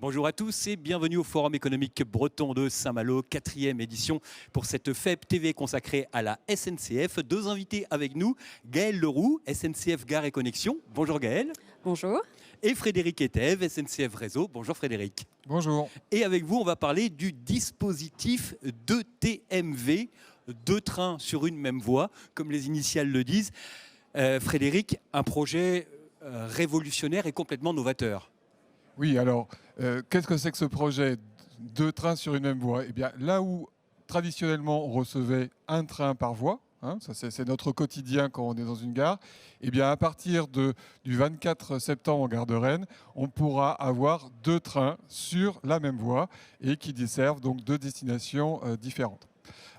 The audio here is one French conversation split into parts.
Bonjour à tous et bienvenue au Forum économique breton de Saint-Malo, 4e édition pour cette FEB TV consacrée à la SNCF. Deux invités avec nous, Gaël Leroux, SNCF Gare et Connexion. Bonjour Gaël. Bonjour. Et Frédéric Etève, SNCF Réseau. Bonjour Frédéric. Bonjour. Et avec vous, on va parler du dispositif de TMV, deux trains sur une même voie, comme les initiales le disent. Frédéric, un projet révolutionnaire et complètement novateur. Oui, alors, qu'est-ce que c'est que ce projet deux trains sur une même voie? Eh bien, là où traditionnellement on recevait un train par voie, ça c'est notre quotidien quand on est dans une gare, eh bien, à partir du 24 septembre en gare de Rennes, on pourra avoir deux trains sur la même voie et qui desservent donc deux destinations différentes.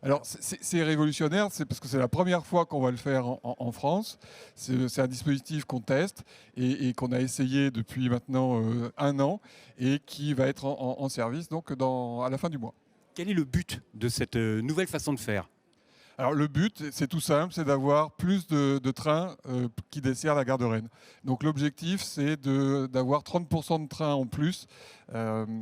Alors, c'est révolutionnaire, c'est parce que c'est la première fois qu'on va le faire en France. C'est un dispositif qu'on teste et qu'on a essayé depuis maintenant un an et qui va être en service donc à la fin du mois. Quel est le but de cette nouvelle façon de faire ? Alors le but, c'est tout simple, c'est d'avoir plus de trains qui desservent la gare de Rennes. Donc l'objectif, c'est d'avoir 30% de trains en plus.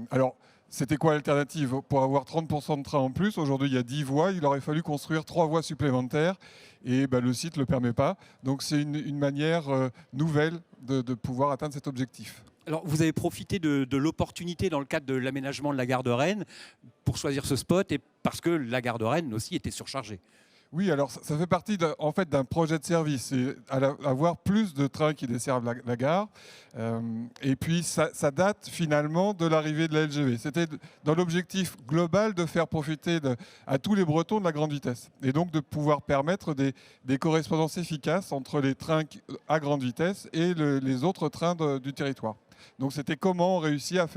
Alors, c'était quoi l'alternative? Pour avoir 30% de trains en plus, aujourd'hui il y a 10 voies, il aurait fallu construire 3 voies supplémentaires et le site ne le permet pas. Donc c'est une manière nouvelle de pouvoir atteindre cet objectif. Alors, vous avez profité de l'opportunité dans le cadre de l'aménagement de la gare de Rennes pour choisir ce spot et parce que la gare de Rennes aussi était surchargée. Oui, alors ça fait partie en fait d'un projet de service, c'est avoir plus de trains qui desservent la gare. Et puis ça date finalement de l'arrivée de la LGV. C'était dans l'objectif global de faire profiter à tous les Bretons de la grande vitesse. Et donc de pouvoir permettre des correspondances efficaces entre les trains à grande vitesse et les autres trains du territoire. Donc c'était comment on réussit à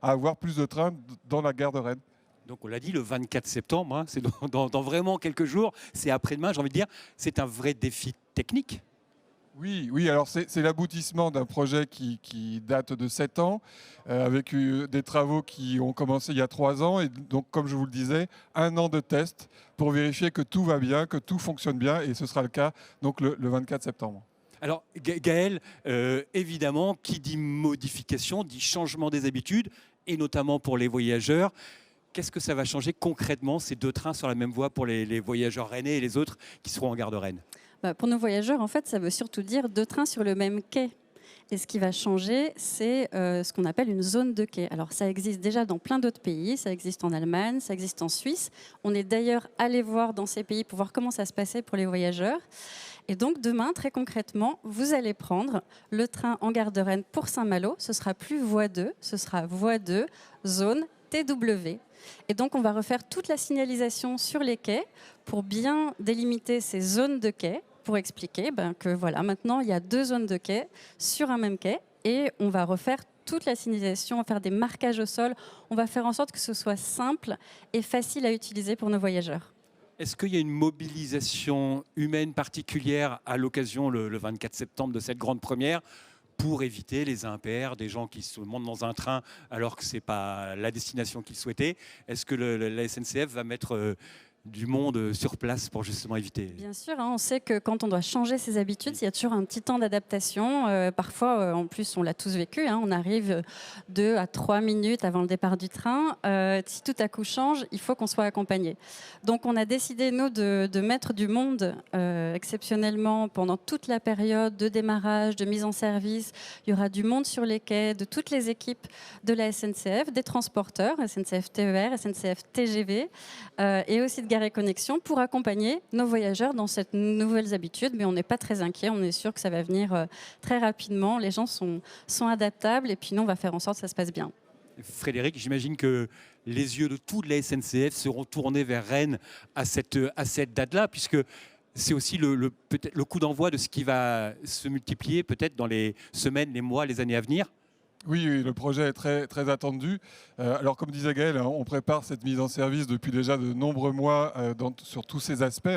avoir plus de trains dans la gare de Rennes. Donc on l'a dit, le 24 septembre, c'est dans vraiment quelques jours, c'est après-demain, j'ai envie de dire, c'est un vrai défi technique. Oui, alors c'est l'aboutissement d'un projet qui date de 7 ans, avec des travaux qui ont commencé il y a 3 ans, et donc comme je vous le disais, un an de test pour vérifier que tout va bien, que tout fonctionne bien, et ce sera le cas donc le 24 septembre. Alors Gaël, évidemment, qui dit modification, dit changement des habitudes, et notamment pour les voyageurs. Qu'est-ce que ça va changer concrètement, ces deux trains sur la même voie pour les voyageurs rennais et les autres qui seront en gare de Rennes? Pour nos voyageurs, en fait, ça veut surtout dire deux trains sur le même quai. Et ce qui va changer, c'est ce qu'on appelle une zone de quai. Alors, ça existe déjà dans plein d'autres pays. Ça existe en Allemagne, ça existe en Suisse. On est d'ailleurs allé voir dans ces pays pour voir comment ça se passait pour les voyageurs. Et donc, demain, très concrètement, vous allez prendre le train en gare de Rennes pour Saint-Malo. Ce sera plus voie 2, ce sera voie 2, zone TW. Et donc, on va refaire toute la signalisation sur les quais pour bien délimiter ces zones de quai, pour expliquer que voilà, maintenant, il y a deux zones de quai sur un même quai et on va refaire toute la signalisation, on va faire des marquages au sol, on va faire en sorte que ce soit simple et facile à utiliser pour nos voyageurs. Est-ce qu'il y a une mobilisation humaine particulière à l'occasion, le 24 septembre, de cette grande première pour éviter les impairs, des gens qui se montent dans un train alors que ce n'est pas la destination qu'ils souhaitaient? Est-ce que la SNCF va mettre du monde sur place pour justement éviter? Bien sûr, on sait que quand on doit changer ses habitudes, il y a toujours un petit temps d'adaptation. Parfois, en plus, on l'a tous vécu, on arrive 2 à 3 minutes avant le départ du train. Si tout à coup change, il faut qu'on soit accompagné. Donc, on a décidé, nous, de mettre du monde exceptionnellement pendant toute la période de démarrage, de mise en service. Il y aura du monde sur les quais, de toutes les équipes de la SNCF, des transporteurs, SNCF TER, SNCF TGV, et aussi de Gare et Connexion pour accompagner nos voyageurs dans cette nouvelles habitudes. Mais on n'est pas très inquiet, on est sûr que ça va venir très rapidement. Les gens sont adaptables et puis nous, on va faire en sorte que ça se passe bien. Frédéric, j'imagine que les yeux de toute la SNCF seront tournés vers Rennes à cette date-là, puisque c'est aussi le coup d'envoi de ce qui va se multiplier peut-être dans les semaines, les mois, les années à venir. Oui, le projet est très, très attendu. Alors, comme disait Gaël, on prépare cette mise en service depuis déjà de nombreux mois sur tous ces aspects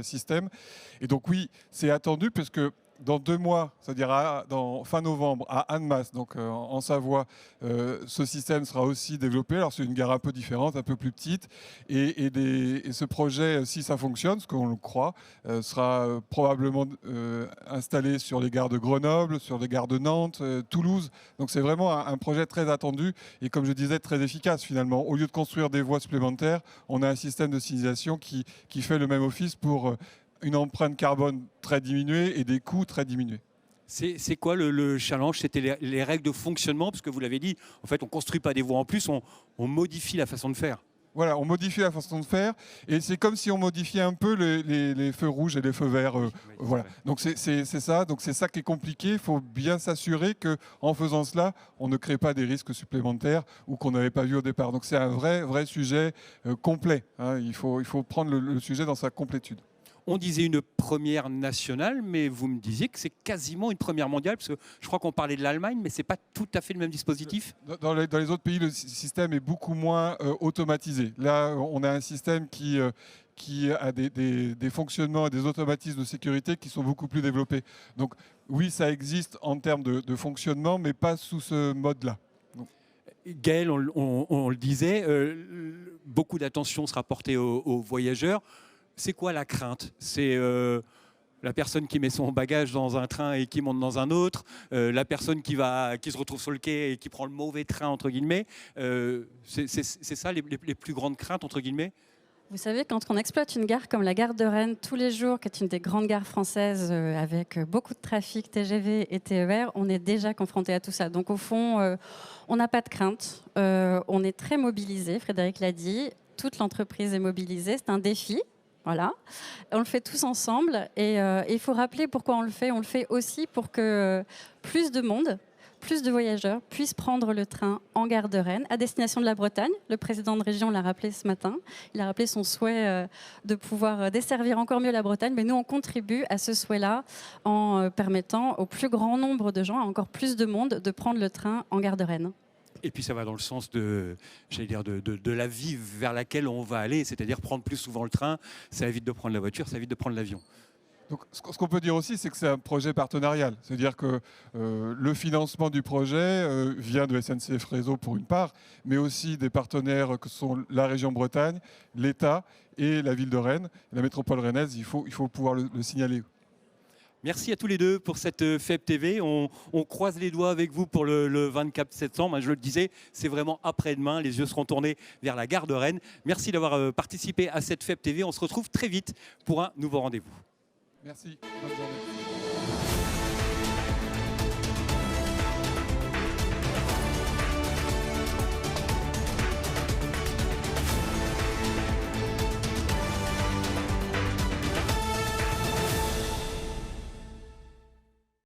systèmes. Et donc, oui, c'est attendu parce que dans 2 mois, c'est-à-dire dans fin novembre, à Annemasse, donc en Savoie, ce système sera aussi développé. Alors c'est une gare un peu différente, un peu plus petite. Et ce projet, si ça fonctionne, ce qu'on le croit, sera probablement installé sur les gares de Grenoble, sur les gares de Nantes, Toulouse. Donc c'est vraiment un projet très attendu et, comme je disais, très efficace finalement. Au lieu de construire des voies supplémentaires, on a un système de signalisation qui fait le même office pour une empreinte carbone très diminuée et des coûts très diminués. C'est quoi le challenge? C'était les règles de fonctionnement, parce que vous l'avez dit, en fait, on ne construit pas des voies en plus, on modifie la façon de faire. Voilà, on modifie la façon de faire et c'est comme si on modifiait un peu les feux rouges et les feux verts. Voilà. Donc c'est ça. Donc c'est ça qui est compliqué. Il faut bien s'assurer qu'en faisant cela, on ne crée pas des risques supplémentaires ou qu'on n'avait pas vu au départ. Donc c'est un vrai sujet complet. Hein. Il faut prendre le sujet dans sa complétude. On disait une première nationale, mais vous me disiez que c'est quasiment une première mondiale, parce que je crois qu'on parlait de l'Allemagne, mais ce n'est pas tout à fait le même dispositif. Dans les autres pays, le système est beaucoup moins automatisé. Là, on a un système qui a des fonctionnements et des automatismes de sécurité qui sont beaucoup plus développés. Donc oui, ça existe en termes de fonctionnement, mais pas sous ce mode-là. Gaël, on le disait, beaucoup d'attention sera portée aux voyageurs. C'est quoi la crainte? C'est la personne qui met son bagage dans un train et qui monte dans un autre, la personne qui se retrouve sur le quai et qui prend le mauvais train, entre guillemets. C'est ça les plus grandes craintes, entre guillemets? Vous savez, quand on exploite une gare comme la gare de Rennes tous les jours, qui est une des grandes gares françaises avec beaucoup de trafic TGV et TER, on est déjà confronté à tout ça. Donc au fond, on n'a pas de crainte. On est très mobilisé, Frédéric l'a dit. Toute l'entreprise est mobilisée. C'est un défi. Voilà, on le fait tous ensemble et il faut rappeler pourquoi on le fait. On le fait aussi pour que plus de monde, plus de voyageurs puissent prendre le train en gare de Rennes à destination de la Bretagne. Le président de région l'a rappelé ce matin. Il a rappelé son souhait de pouvoir desservir encore mieux la Bretagne. Mais nous, on contribue à ce souhait-là en permettant au plus grand nombre de gens, à encore plus de monde, de prendre le train en gare de Rennes. Et puis ça va dans le sens de la vie vers laquelle on va aller, c'est-à-dire prendre plus souvent le train. Ça évite de prendre la voiture, ça évite de prendre l'avion. Donc, ce qu'on peut dire aussi, c'est que c'est un projet partenarial. C'est-à-dire que le financement du projet vient de SNCF Réseau pour une part, mais aussi des partenaires que sont la région Bretagne, l'État et la ville de Rennes, la métropole rennaise. Il faut pouvoir le signaler. Merci à tous les deux pour cette FEB TV. On croise les doigts avec vous pour le 24 septembre. Je le disais, c'est vraiment après-demain. Les yeux seront tournés vers la gare de Rennes. Merci d'avoir participé à cette FEB TV. On se retrouve très vite pour un nouveau rendez-vous. Merci. Bonne journée.